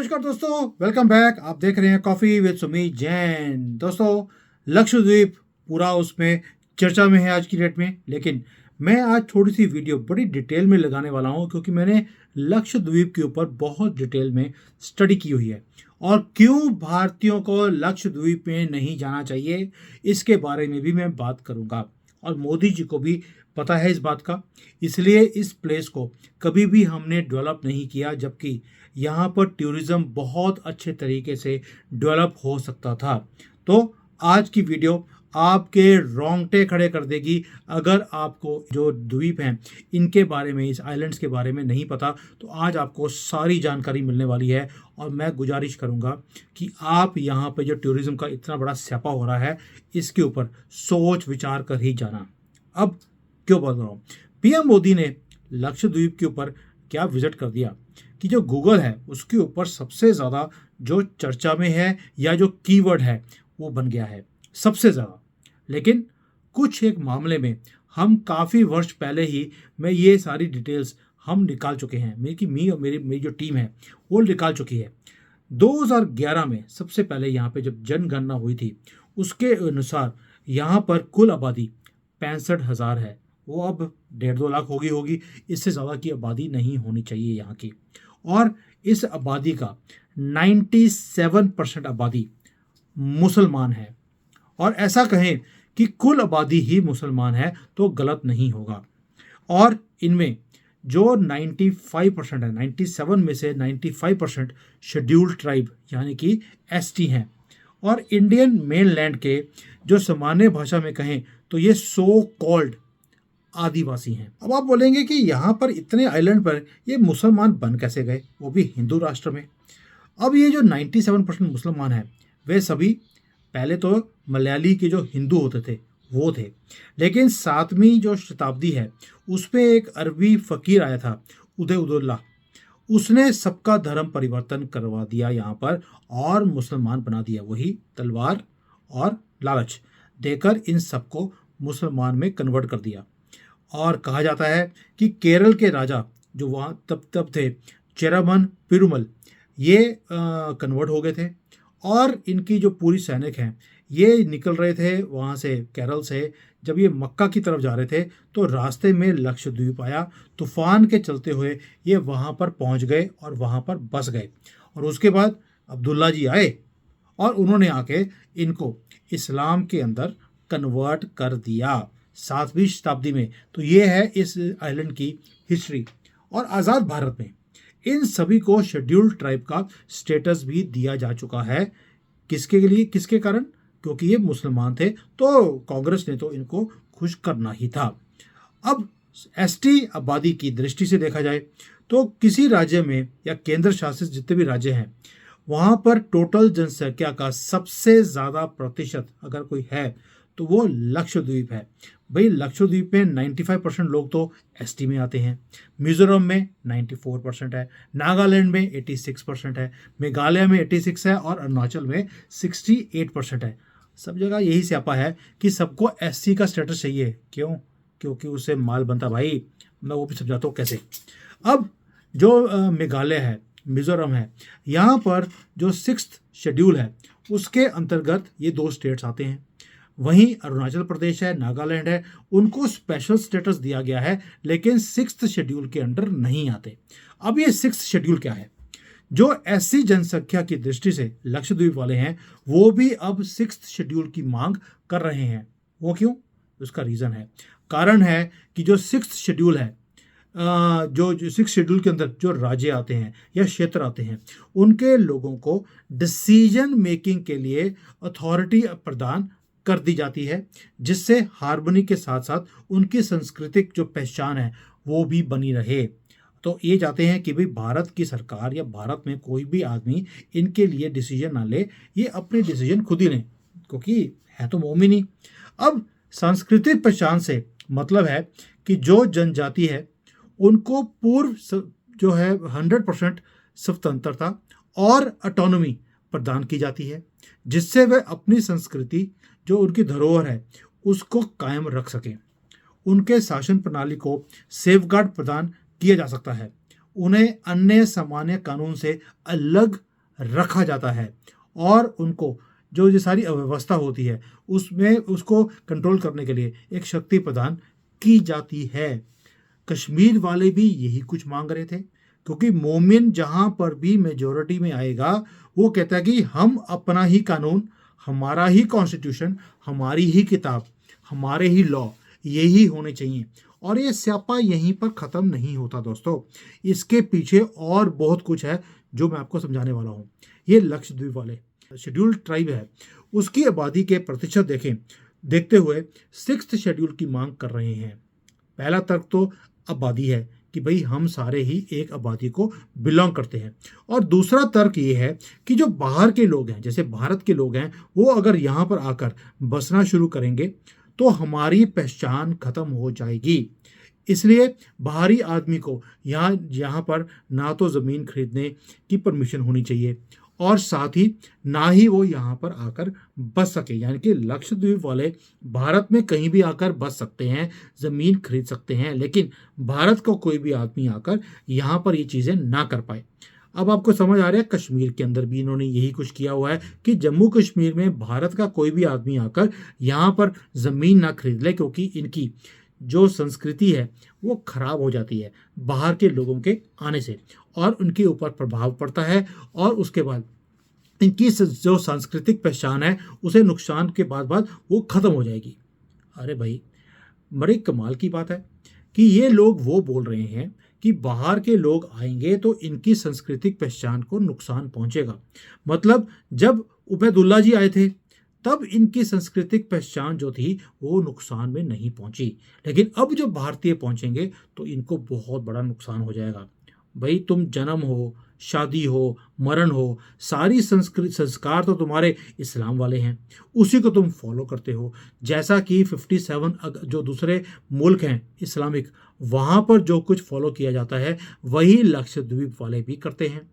नमस्कार दोस्तों, welcome back. आप देख रहे हैं कॉफी विद सुमीत जैन। दोस्तों, लक्षद्वीप पूरा उसमें चर्चा में है आज की डेट में, लेकिन मैं आज थोड़ी सी वीडियो बड़ी डिटेल में लगाने वाला हूं क्योंकि मैंने लक्षद्वीप के ऊपर बहुत डिटेल में स्टडी की हुई है और क्यों भारतीयों को लक्षद्वीप में नहीं जाना चाहिए इसके बारे में भी मैं बात करूंगा। और मोदी जी को भी पता है इस बात का, इसलिए इस प्लेस को कभी भी हमने डेवलप नहीं किया, जबकि यहाँ पर टूरिज्म बहुत अच्छे तरीके से डेवलप हो सकता था। तो आज की वीडियो आपके रोंगटे खड़े कर देगी। अगर आपको जो द्वीप हैं इनके बारे में, इस आइलैंड्स के बारे में नहीं पता, तो आज आपको सारी जानकारी मिलने वाली है। और मैं गुजारिश करूंगा कि आप यहाँ पे जो टूरिज्म का इतना बड़ा स्यापा हो रहा है इसके ऊपर सोच विचार कर ही जाना। अब क्यों बोल रहा हूँ, पीएम मोदी ने लक्षद्वीप के ऊपर क्या विजिट कर दिया कि जो गूगल है उसके ऊपर सबसे ज़्यादा जो चर्चा में है या जो कीवर्ड है वो बन गया है सबसे ज़्यादा। लेकिन कुछ एक मामले में हम काफ़ी वर्ष पहले ही मैं ये सारी डिटेल्स हम निकाल चुके हैं, मेरी जो टीम है वो निकाल चुकी है। 2011 में सबसे पहले यहाँ पे जब जनगणना हुई थी उसके अनुसार यहाँ पर कुल आबादी 65,000 है। वो अब 1.5-2 लाख होगी, इससे ज़्यादा की आबादी नहीं होनी चाहिए यहाँ की। और इस आबादी का 97% आबादी मुसलमान है। और ऐसा कहें कि कुल आबादी ही मुसलमान है तो गलत नहीं होगा। और इनमें जो 95% है, 97 में से 95% शेड्यूल्ड ट्राइब यानी कि एसटी हैं। और इंडियन मेनलैंड के जो सामान्य भाषा में कहें तो ये सो कॉल्ड आदिवासी हैं। अब आप बोलेंगे कि यहाँ पर इतने आइलैंड पर ये मुसलमान बन कैसे गए, वो भी हिंदू राष्ट्र में। अब ये जो 97% मुसलमान हैं वे सभी पहले तो मलयाली के जो हिंदू होते थे वो थे, लेकिन 7वीं जो शताब्दी है उसमें एक अरबी फ़कीर आया था उदयउद्दौला, उसने सबका धर्म परिवर्तन करवा दिया यहाँ पर और मुसलमान बना दिया। वही तलवार और लालच देकर इन सबको मुसलमान में कन्वर्ट कर दिया। और कहा जाता है कि केरल के राजा जो वहाँ तब थे, चेरामन पेरुमल, ये कन्वर्ट हो गए थे। और इनकी जो पूरी सैनिक हैं ये निकल रहे थे वहाँ से, केरल से। जब ये मक्का की तरफ जा रहे थे तो रास्ते में लक्षद्वीप आया। तूफान के चलते हुए ये वहाँ पर पहुँच गए और वहाँ पर बस गए। और उसके बाद अब्दुल्ला जी आए और उन्होंने आके इनको इस्लाम के अंदर कन्वर्ट कर दिया 7वीं शताब्दी में। तो ये है इस आइलैंड की हिस्ट्री। और आज़ाद भारत में इन सभी को शेड्यूल्ड ट्राइब का स्टेटस भी दिया जा चुका है। किसके लिए, किसके कारण? क्योंकि ये मुसलमान थे, तो कांग्रेस ने तो इनको खुश करना ही था। अब एसटी आबादी की दृष्टि से देखा जाए तो किसी राज्य में या केंद्र शासित जितने भी राज्य हैं वहाँ पर टोटल जनसंख्या का सबसे ज़्यादा प्रतिशत अगर कोई है तो वो लक्षद्वीप है। भाई, लक्षद्वीप में 95% लोग तो एसटी में आते हैं, मिजोरम में 94% है, नागालैंड में 86% है, मेघालय में 86 है और अरुणाचल में 68% है। सब जगह यही स्यापा है कि सबको एससी का स्टेटस चाहिए। क्यों? क्योंकि उससे माल बनता। भाई, मैं वो भी समझाता हूँ कैसे। अब जो मेघालय है, मिजोरम है, यहाँ पर जो 6th शेड्यूल है उसके अंतर्गत ये 2 स्टेट्स आते हैं। वहीं अरुणाचल प्रदेश है, नागालैंड है, उनको स्पेशल स्टेटस दिया गया है लेकिन 6th शेड्यूल के अंडर नहीं आते। अब ये 6th शेड्यूल क्या है? जो एससी जनसंख्या की दृष्टि से लक्षद्वीप वाले हैं वो भी अब 6th शेड्यूल की मांग कर रहे हैं। वो क्यों? उसका रीज़न है, कारण है कि जो 6th शेड्यूल है, जो 6th शेड्यूल के अंदर जो राज्य आते हैं या क्षेत्र आते हैं उनके लोगों को डिसीजन मेकिंग के लिए अथॉरिटी प्रदान कर दी जाती है, जिससे हार्मनी के साथ साथ उनकी सांस्कृतिक जो पहचान है वो भी बनी रहे। तो ये चाहते हैं कि भाई भारत की सरकार या भारत में कोई भी आदमी इनके लिए डिसीजन ना ले, ये अपने डिसीजन खुद ही लें, क्योंकि है तो मोमिन ही। अब सांस्कृतिक पहचान से मतलब है कि जो जनजाति है उनको पूर्व जो है 100% स्वतंत्रता और ऑटोनॉमी प्रदान की जाती है, जिससे वे अपनी संस्कृति जो उनकी धरोहर है उसको कायम रख सकें। उनके शासन प्रणाली को सेफगार्ड प्रदान किया जा सकता है। उन्हें अन्य सामान्य कानून से अलग रखा जाता है और उनको जो ये सारी अव्यवस्था होती है उसमें उसको कंट्रोल करने के लिए एक शक्ति प्रदान की जाती है। कश्मीर वाले भी यही कुछ मांग रहे थे, क्योंकि मोमिन जहां पर भी मेजोरिटी में आएगा वो कहता है कि हम अपना ही कानून, हमारा ही कॉन्स्टिट्यूशन, हमारी ही किताब, हमारे ही लॉ यही होने चाहिए। और ये स्यापा यहीं पर ख़त्म नहीं होता दोस्तों, इसके पीछे और बहुत कुछ है जो मैं आपको समझाने वाला हूँ। ये लक्षद्वीप वाले शेड्यूल्ड ट्राइब है, उसकी आबादी के प्रतिशत देखते हुए 6th शेड्यूल की मांग कर रहे हैं। पहला तर्क तो आबादी है कि भाई हम सारे ही एक आबादी को बिलोंग करते हैं, और दूसरा तर्क ये है कि जो बाहर के लोग हैं, जैसे भारत के लोग हैं, वो अगर यहाँ पर आकर बसना शुरू करेंगे तो हमारी पहचान खत्म हो जाएगी। इसलिए बाहरी आदमी को यहाँ पर ना तो ज़मीन खरीदने की परमिशन होनी चाहिए और साथ ही ना ही वो यहाँ पर आकर बस सके। यानी कि लक्षद्वीप वाले भारत में कहीं भी आकर बस सकते हैं, ज़मीन खरीद सकते हैं, लेकिन भारत को कोई भी आदमी आकर यहाँ पर ये चीज़ें ना कर पाए। अब आपको समझ आ रहा है, कश्मीर के अंदर भी इन्होंने यही कुछ किया हुआ है कि जम्मू कश्मीर में भारत का कोई भी आदमी आकर यहाँ पर ज़मीन ना खरीद ले, क्योंकि इनकी जो संस्कृति है वो खराब हो जाती है बाहर के लोगों के आने से, और उनके ऊपर प्रभाव पड़ता है, और उसके बाद इनकी जो सांस्कृतिक पहचान है उसे नुकसान के बाद वो ख़त्म हो जाएगी। अरे भाई, बड़ी कमाल की बात है कि ये लोग वो बोल रहे हैं कि बाहर के लोग आएंगे तो इनकी सांस्कृतिक पहचान को नुकसान पहुंचेगा। मतलब जब उबैदुल्ला जी आए थे तब इनकी सांस्कृतिक पहचान जो थी वो नुकसान में नहीं पहुंची, लेकिन अब जब भारतीय पहुंचेंगे तो इनको बहुत बड़ा नुकसान हो जाएगा। भाई, तुम जन्म हो, शादी हो, मरण हो, सारी संस्कार तो तुम्हारे इस्लाम वाले हैं, उसी को तुम फॉलो करते हो। जैसा कि 57 जो दूसरे मुल्क हैं इस्लामिक, वहाँ पर जो कुछ फॉलो किया जाता है वही लक्षद्वीप वाले भी करते हैं।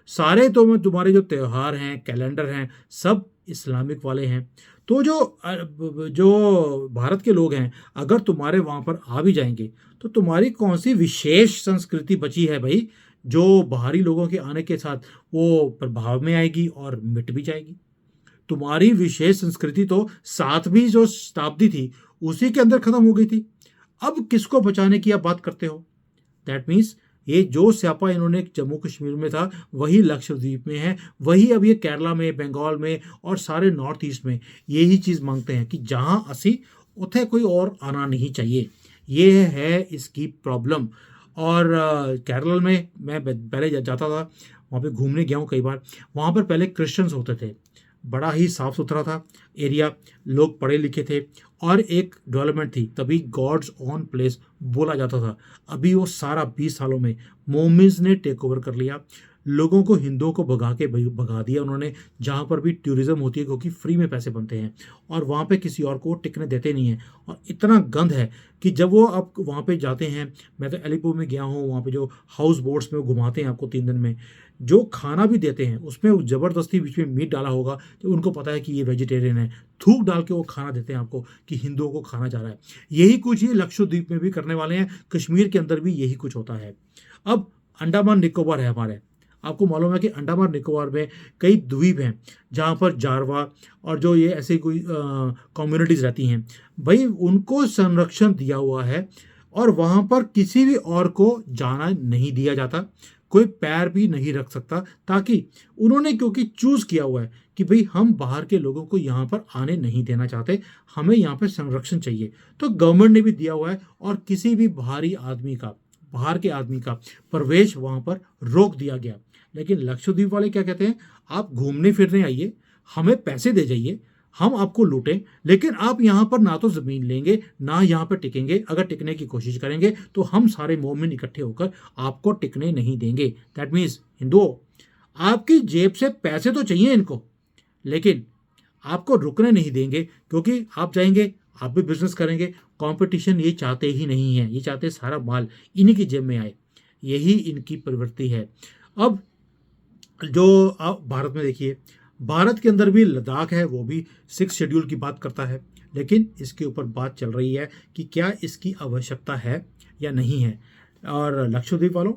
सारे तो तुम्हारे जो त्यौहार हैं, कैलेंडर हैं, सब इस्लामिक वाले हैं। तो जो भारत के लोग हैं, अगर तुम्हारे वहाँ पर आ भी जाएंगे तो तुम्हारी कौन सी विशेष संस्कृति बची है भाई, जो बाहरी लोगों के आने के साथ वो प्रभाव में आएगी और मिट भी जाएगी। तुम्हारी विशेष संस्कृति तो 7वीं जो शताब्दी थी उसी के अंदर खत्म हो गई थी। अब किसको बचाने की आप बात करते हो? दैट मीन्स ये जो स्यापा इन्होंने जम्मू कश्मीर में था वही लक्षद्वीप में है, वही अब ये केरला में, बंगाल में और सारे नॉर्थ ईस्ट में यही चीज़ मांगते हैं कि जहाँ असी उथे कोई और आना नहीं चाहिए। ये है इसकी प्रॉब्लम। और केरल में मैं पहले जाता था, वहाँ पे घूमने गया हूँ कई बार। वहाँ पर पहले क्रिश्चियंस होते थे, बड़ा ही साफ़ सुथरा था एरिया, लोग पढ़े लिखे थे और एक डेवलपमेंट थी, तभी गॉड्स ऑन प्लेस बोला जाता था। अभी वो सारा 20 सालों में मोमिन्स ने टेक ओवर कर लिया, लोगों को, हिंदुओं को भगा दिया उन्होंने। जहाँ पर भी टूरिज़्म होती है, क्योंकि फ्री में पैसे बनते हैं और वहाँ पे किसी और को टिकने देते नहीं हैं, और इतना गंद है कि जब वो आप वहाँ पे जाते हैं, मैं तो अलीपुर में गया हूँ, वहाँ पे जो हाउस बोट्स में वो घुमाते हैं आपको 3 दिन में, जो खाना भी देते हैं उसमें ज़बरदस्ती बीच में मीट डाला होगा, तो उनको पता है कि ये वेजिटेरियन है, थूक डाल के वो खाना देते हैं आपको कि हिंदुओं को खाना जा रहा है। यही कुछ ये लक्षद्वीप में भी करने वाले हैं, कश्मीर के अंदर भी यही कुछ होता है। अब अंडमान निकोबार है हमारे, आपको मालूम है कि अंडमान निकोबार में कई द्वीप हैं जहाँ पर जारवा और जो ये ऐसे कोई कम्युनिटीज़ रहती हैं, भाई उनको संरक्षण दिया हुआ है और वहाँ पर किसी भी और को जाना नहीं दिया जाता, कोई पैर भी नहीं रख सकता, ताकि उन्होंने क्योंकि चूज़ किया हुआ है कि भाई हम बाहर के लोगों को यहाँ पर आने नहीं देना चाहते, हमें यहाँ पर संरक्षण चाहिए, तो गवर्नमेंट ने भी दिया हुआ है और किसी भी बाहर के आदमी का प्रवेश वहाँ पर रोक दिया गया। लेकिन लक्षद्वीप वाले क्या कहते हैं, आप घूमने फिरने आइए, हमें पैसे दे जाइए, हम आपको लूटें, लेकिन आप यहाँ पर ना तो ज़मीन लेंगे ना यहाँ पर टिकेंगे, अगर टिकने की कोशिश करेंगे तो हम सारे मोमिन इकट्ठे होकर आपको टिकने नहीं देंगे। दैट मीन्स हिंदुओं, आपकी जेब से पैसे तो चाहिए इनको, लेकिन आपको रुकने नहीं देंगे, क्योंकि आप जाएंगे, आप भी बिजनेस करेंगे, कंपटीशन ये चाहते ही नहीं है, ये चाहते सारा माल इन्हीं की जेब में आए, यही इनकी प्रवृत्ति है। अब जो आप भारत में देखिए, भारत के अंदर भी लद्दाख है, वो भी 6 शेड्यूल की बात करता है, लेकिन इसके ऊपर बात चल रही है कि क्या इसकी आवश्यकता है या नहीं है। और लक्षद्वीप वालों,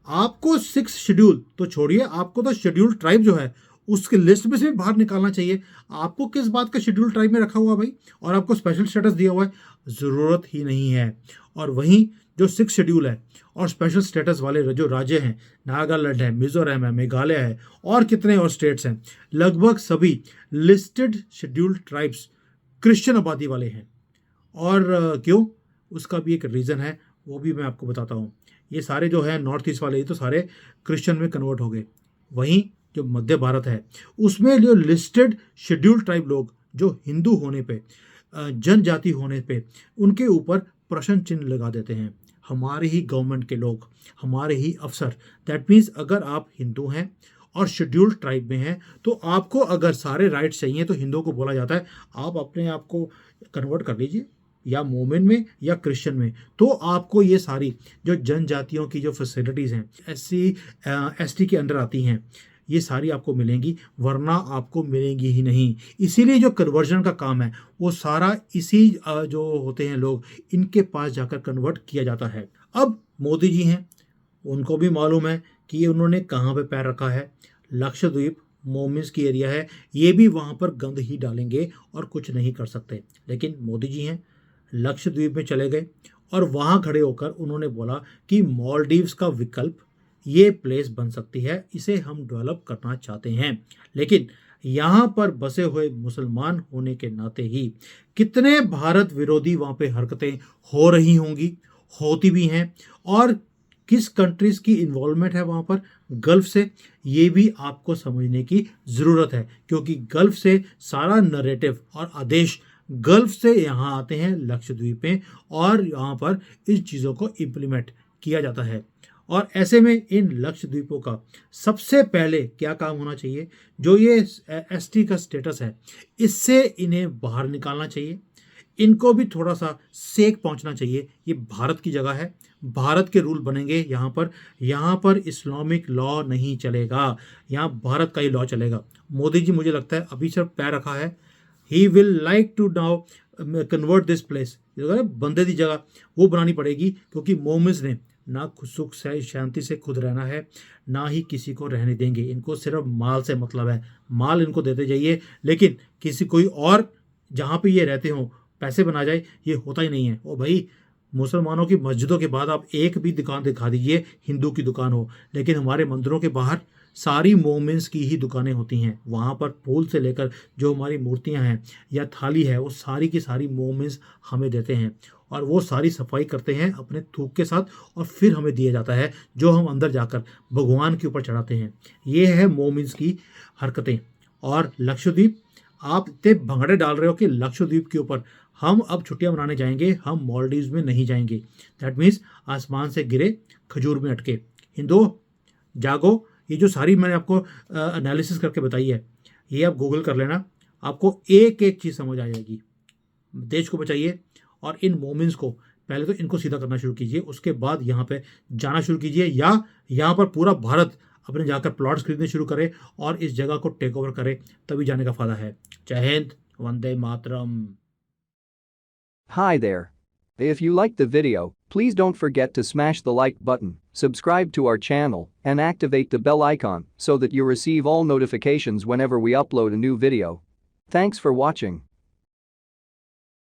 आपको 6 शेड्यूल तो छोड़िए, आपको तो शेड्यूल ट्राइब जो है उसके लिस्ट में से भी बाहर निकालना चाहिए। आपको किस बात का शेड्यूल ट्राइब में रखा हुआ भाई, और आपको स्पेशल स्टेटस दिया हुआ है, ज़रूरत ही नहीं है। और वहीं जो 6 शेड्यूल है और स्पेशल स्टेटस वाले जो राज्य हैं, नागालैंड है, मिजोरम है, मेघालय है और कितने और स्टेट्स हैं, लगभग सभी लिस्टेड शेड्यूल्ड ट्राइब्स क्रिश्चियन आबादी वाले हैं। और क्यों, उसका भी एक रीज़न है, वो भी मैं आपको बताता हूँ। ये सारे जो है नॉर्थ ईस्ट वाले, ये तो सारे क्रिश्चियन में कन्वर्ट हो गए। वहीं जो मध्य भारत है उसमें जो लिस्टेड शेड्यूल्ड ट्राइब लोग जो हिंदू होने पे, जनजाति होने पे, उनके ऊपर प्रश्न चिन्ह लगा देते हैं हमारे ही गवर्नमेंट के लोग, हमारे ही अफसर। दैट मीन्स अगर आप हिंदू हैं और शेड्यूल्ड ट्राइब में हैं तो आपको अगर सारे राइट्स चाहिए तो हिंदुओं को बोला जाता है आप अपने आप को कन्वर्ट कर लीजिए या मोमिन में या क्रिश्चियन में, तो आपको ये सारी जो जनजातियों की जो फैसिलिटीज़ हैं SC ST के अंडर आती हैं, ये सारी आपको मिलेंगी, वरना आपको मिलेंगी ही नहीं। इसीलिए जो कन्वर्जन का काम है वो सारा इसी जो होते हैं लोग, इनके पास जाकर कन्वर्ट किया जाता है। अब मोदी जी हैं, उनको भी मालूम है कि ये उन्होंने कहाँ पे पैर रखा है। लक्षद्वीप मोमिन्स की एरिया है, ये भी वहाँ पर गंद ही डालेंगे और कुछ नहीं कर सकते। लेकिन मोदी जी हैं, लक्षद्वीप में चले गए और वहाँ खड़े होकर उन्होंने बोला कि मालदीव्स का विकल्प ये प्लेस बन सकती है, इसे हम डेवलप करना चाहते हैं। लेकिन यहाँ पर बसे हुए मुसलमान होने के नाते ही कितने भारत विरोधी वहाँ पे हरकतें हो रही होंगी, होती भी हैं, और किस कंट्रीज़ की इन्वॉल्वमेंट है वहाँ पर गल्फ से, ये भी आपको समझने की ज़रूरत है। क्योंकि गल्फ से सारा नरेटिव और आदेश गल्फ से यहाँ आते हैं लक्षद्वीप में, और यहाँ पर इस चीज़ों को इम्प्लीमेंट किया जाता है। और ऐसे में इन लक्षद्वीपों का सबसे पहले क्या काम होना चाहिए, जो ये ST का स्टेटस है इससे इन्हें बाहर निकालना चाहिए। इनको भी थोड़ा सा सेक पहुंचना चाहिए। ये भारत की जगह है, भारत के रूल बनेंगे यहाँ पर इस्लामिक लॉ नहीं चलेगा, यहाँ भारत का ही लॉ चलेगा। मोदी जी मुझे लगता है अभी सिर्फ पैर रखा है, he will like to now convert this place, बंदे की जगह वो बनानी पड़ेगी। क्योंकि मोमिन्स ने ना सुख से शांति से खुद रहना है, ना ही किसी को रहने देंगे। इनको सिर्फ माल से मतलब है, माल इनको देते जाइए, लेकिन किसी कोई और जहाँ पे ये रहते हो पैसे बना जाए, ये होता ही नहीं है। ओ भाई, मुसलमानों की मस्जिदों के बाद आप एक भी दुकान दिखा दीजिए हिंदू की दुकान हो, लेकिन हमारे मंदिरों के बाहर सारी मोमिन्स की ही दुकानें होती हैं। वहाँ पर फूल से लेकर जो हमारी मूर्तियाँ हैं या थाली है, वो सारी की सारी मोमिन्स हमें देते हैं, और वो सारी सफाई करते हैं अपने थूक के साथ, और फिर हमें दिया जाता है जो हम अंदर जाकर भगवान के ऊपर चढ़ाते हैं। ये है मोमिन्स की हरकतें। और लक्षद्वीप, आप इतने भंगड़े डाल रहे हो कि लक्षद्वीप के ऊपर हम अब छुट्टियां मनाने जाएंगे, हम मालदीव्स में नहीं जाएंगे। दैट मीन्स आसमान से गिरे खजूर में अटके। हिंदू जागो। ये जो सारी मैंने आपको एनालिसिस करके बताई है, ये आप गूगल कर लेना, आपको एक एक चीज़ समझ आ जाएगी। देश को बचाइए, और इन मोमिन्स को पहले तो इनको सीधा करना शुरू कीजिए, उसके बाद यहाँ पे जाना शुरू कीजिए, या यहाँ पर पूरा भारत अपने जाकर प्लॉट्स खरीदने शुरू करे और इस जगह को टेक ओवर करे, तभी जाने का फायदा है। जय Hind, Vande Mataram. Hi there. If you liked the video, please don't forget to smash the like button, subscribe to our channel, and activate the bell icon so that you receive all notifications whenever we upload a new video. Thanks for watching.